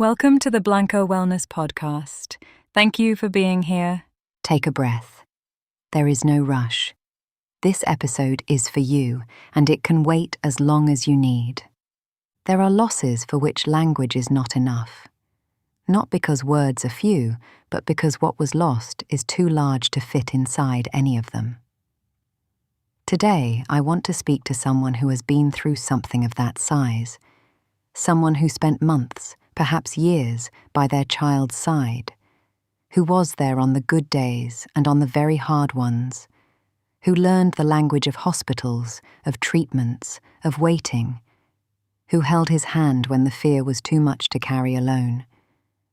Welcome to the Blanco Wellness Podcast. Thank you for being here. Take a breath. There is no rush. This episode is for you, and it can wait as long as you need. There are losses for which language is not enough. Not because words are few, but because what was lost is too large to fit inside any of them. Today, I want to speak to someone who has been through something of that size. Someone who spent months, perhaps years, by their child's side, who was there on the good days and on the very hard ones, who learned the language of hospitals, of treatments, of waiting, who held his hand when the fear was too much to carry alone,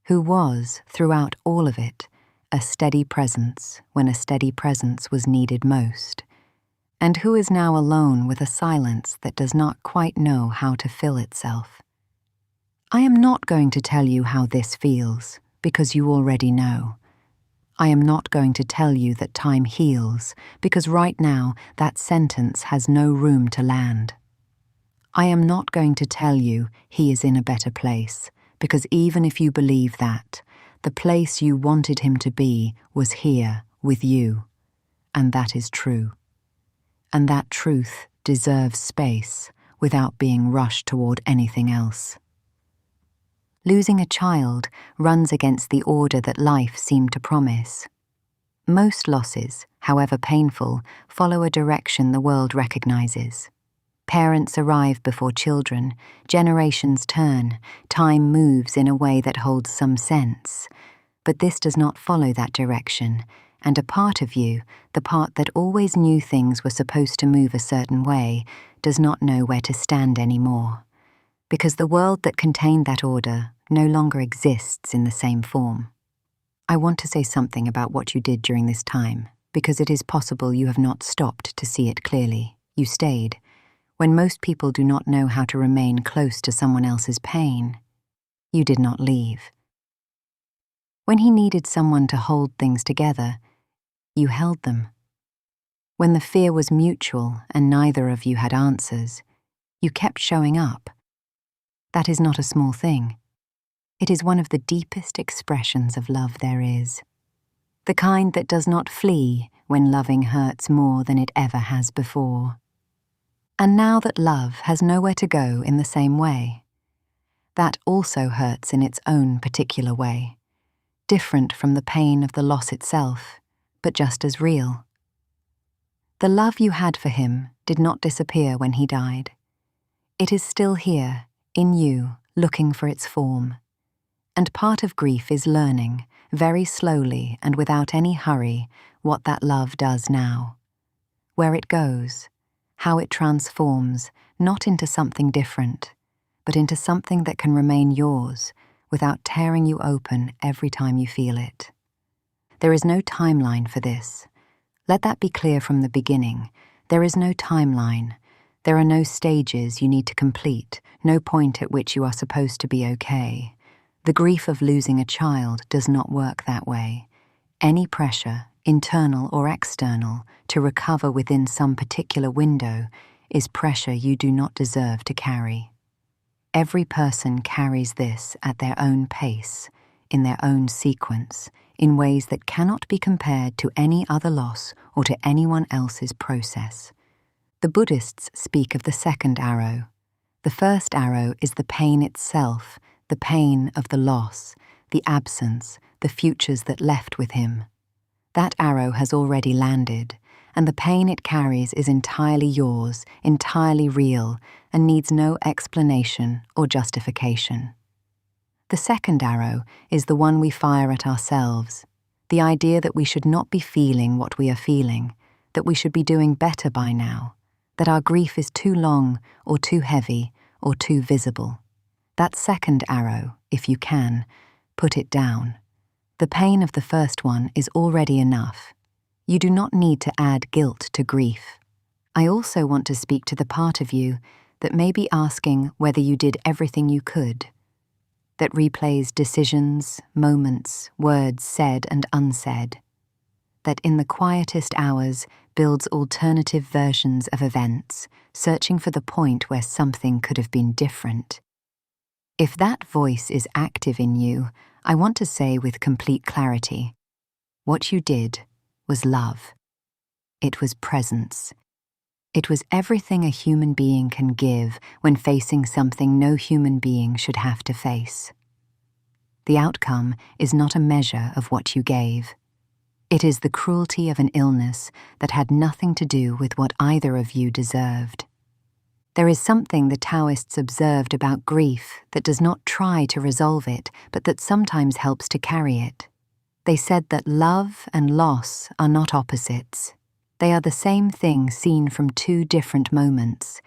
who was, throughout all of it, a steady presence when a steady presence was needed most, and who is now alone with a silence that does not quite know how to fill itself. I am not going to tell you how this feels, because you already know. I am not going to tell you that time heals, because right now that sentence has no room to land. I am not going to tell you he is in a better place, because even if you believe that, the place you wanted him to be was here with you, and that is true. And that truth deserves space without being rushed toward anything else. Losing a child runs against the order that life seemed to promise. Most losses, however painful, follow a direction the world recognizes. Parents arrive before children, generations turn, time moves in a way that holds some sense. But this does not follow that direction, and a part of you, the part that always knew things were supposed to move a certain way, does not know where to stand anymore. Because the world that contained that order no longer exists in the same form. I want to say something about what you did during this time, because it is possible you have not stopped to see it clearly. You stayed. When most people do not know how to remain close to someone else's pain, you did not leave. When he needed someone to hold things together, you held them. When the fear was mutual and neither of you had answers, you kept showing up. That is not a small thing. It is one of the deepest expressions of love there is. The kind that does not flee when loving hurts more than it ever has before. And now that love has nowhere to go in the same way, that also hurts in its own particular way, different from the pain of the loss itself, but just as real. The love you had for him did not disappear when he died. It is still here, in you, looking for its form. And part of grief is learning, very slowly and without any hurry, what that love does now. Where it goes, how it transforms, not into something different, but into something that can remain yours without tearing you open every time you feel it. There is no timeline for this. Let that be clear from the beginning. There is no timeline. There are no stages you need to complete, no point at which you are supposed to be okay. The grief of losing a child does not work that way. Any pressure, internal or external, to recover within some particular window is pressure you do not deserve to carry. Every person carries this at their own pace, in their own sequence, in ways that cannot be compared to any other loss or to anyone else's process. The Buddhists speak of the second arrow. The first arrow is the pain itself, the pain of the loss, the absence, the futures that left with him. That arrow has already landed, and the pain it carries is entirely yours, entirely real, and needs no explanation or justification. The second arrow is the one we fire at ourselves, the idea that we should not be feeling what we are feeling, that we should be doing better by now, that our grief is too long or too heavy or too visible. That second arrow, if you can, put it down. The pain of the first one is already enough. You do not need to add guilt to grief. I also want to speak to the part of you that may be asking whether you did everything you could, that replays decisions, moments, words said and unsaid, that in the quietest hours builds alternative versions of events, searching for the point where something could have been different. If that voice is active in you, I want to say with complete clarity, what you did was love. It was presence. It was everything a human being can give when facing something no human being should have to face. The outcome is not a measure of what you gave. It is the cruelty of an illness that had nothing to do with what either of you deserved. There is something the Taoists observed about grief that does not try to resolve it, but that sometimes helps to carry it. They said that love and loss are not opposites. They are the same thing seen from two different moments.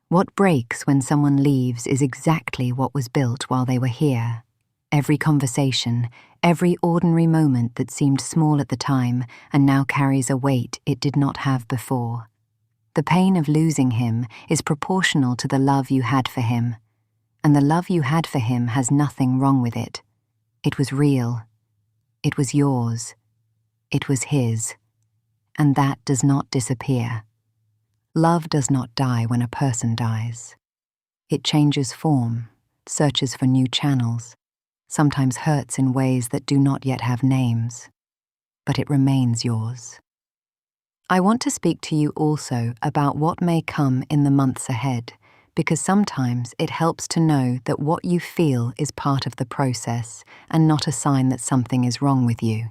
What breaks when someone leaves is exactly what was built while they were here. Every conversation, every ordinary moment that seemed small at the time and now carries a weight it did not have before. The pain of losing him is proportional to the love you had for him, and the love you had for him has nothing wrong with it. It was real. It was yours. It was his. And that does not disappear. Love does not die when a person dies. It changes form, searches for new channels, sometimes hurts in ways that do not yet have names, but it remains yours. I want to speak to you also about what may come in the months ahead, because sometimes it helps to know that what you feel is part of the process and not a sign that something is wrong with you.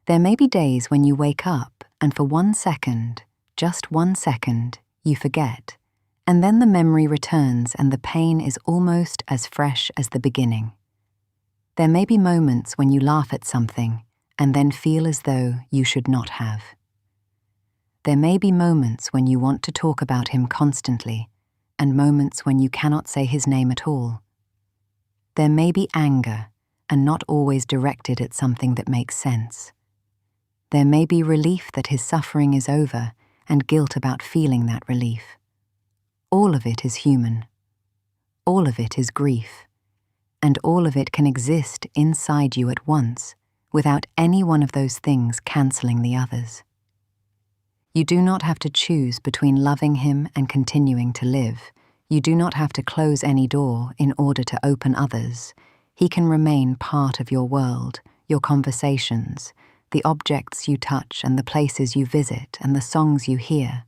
There may be days when you wake up and for 1 second, just 1 second, you forget, and then the memory returns and the pain is almost as fresh as the beginning. There may be moments when you laugh at something and then feel as though you should not have. There may be moments when you want to talk about him constantly and moments when you cannot say his name at all. There may be anger and not always directed at something that makes sense. There may be relief that his suffering is over and guilt about feeling that relief. All of it is human. All of it is grief. And all of it can exist inside you at once without any one of those things cancelling the others. You do not have to choose between loving him and continuing to live. You do not have to close any door in order to open others. He can remain part of your world, your conversations, the objects you touch and the places you visit and the songs you hear.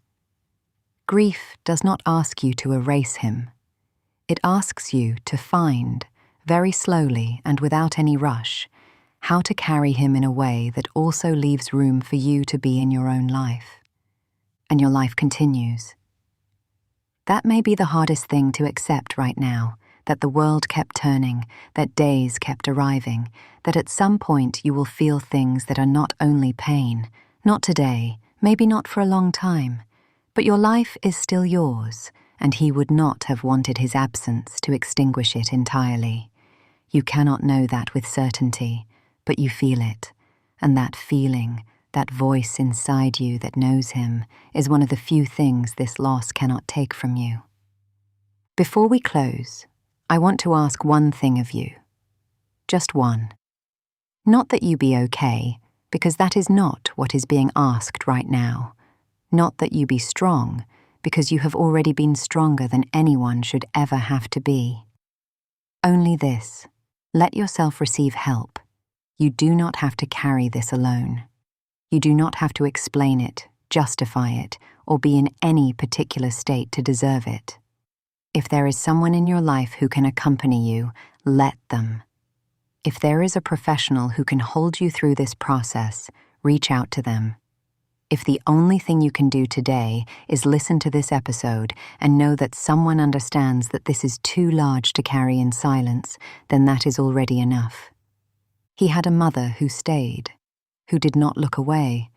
Grief does not ask you to erase him. It asks you to find, very slowly and without any rush, how to carry him in a way that also leaves room for you to be in your own life. And your life continues. That may be the hardest thing to accept right now, that the world kept turning, that days kept arriving, that at some point you will feel things that are not only pain, not today, maybe not for a long time, but your life is still yours, and he would not have wanted his absence to extinguish it entirely. You cannot know that with certainty, but you feel it, and that feeling, that voice inside you that knows him, is one of the few things this loss cannot take from you. Before we close, I want to ask one thing of you. Just one. Not that you be okay, because that is not what is being asked right now. Not that you be strong, because you have already been stronger than anyone should ever have to be. Only this. Let yourself receive help. You do not have to carry this alone. You do not have to explain it, justify it, or be in any particular state to deserve it. If there is someone in your life who can accompany you, let them. If there is a professional who can hold you through this process, reach out to them. If the only thing you can do today is listen to this episode and know that someone understands that this is too large to carry in silence, then that is already enough. He had a mother who stayed, who did not look away,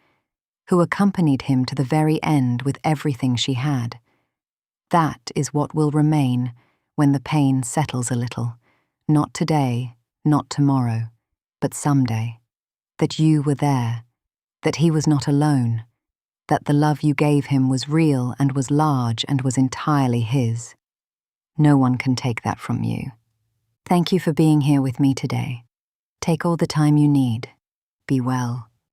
who accompanied him to the very end with everything she had. That is what will remain when the pain settles a little, not today, not tomorrow, but someday. That you were there, that he was not alone, that the love you gave him was real and was large and was entirely his. No one can take that from you. Thank you for being here with me today. Take all the time you need. Be well.